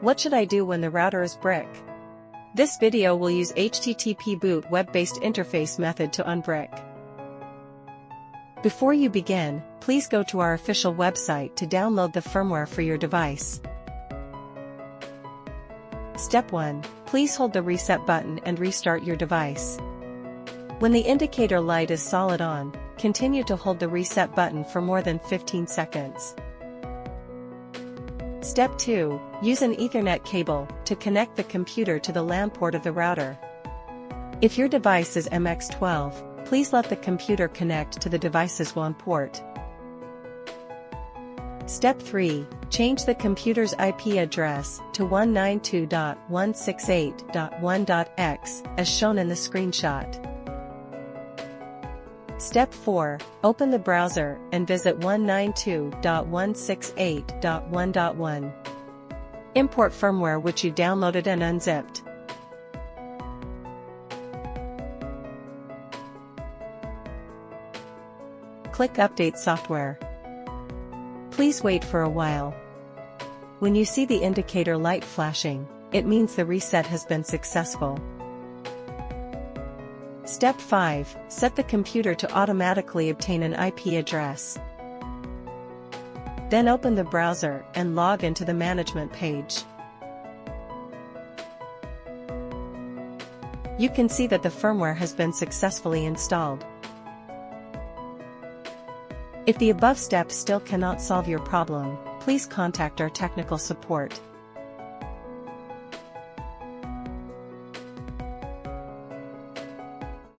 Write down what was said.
What should I do when the router is brick? This video will use HTTP boot web-based interface method to unbrick. Before you begin, please go to our official website to download the firmware for your device. Step 1. Please hold the reset button and restart your device. When the indicator light is solid on, continue to hold the reset button for more than 15 seconds. Step 2. Use an Ethernet cable to connect the computer to the LAN port of the router. If your device is MX12, please let the computer connect to the device's WAN port. Step 3. Change the computer's IP address to 192.168.1.x as shown in the screenshot. Step 4. Open the browser and visit 192.168.1.1. Import firmware which you downloaded and unzipped. Click Update Software. Please wait for a while. When you see the indicator light flashing, it means the reset has been successful. Step 5. Set the computer to automatically obtain an IP address. Then open the browser and log into the management page. You can see that the firmware has been successfully installed. If the above steps still cannot solve your problem, please contact our technical support.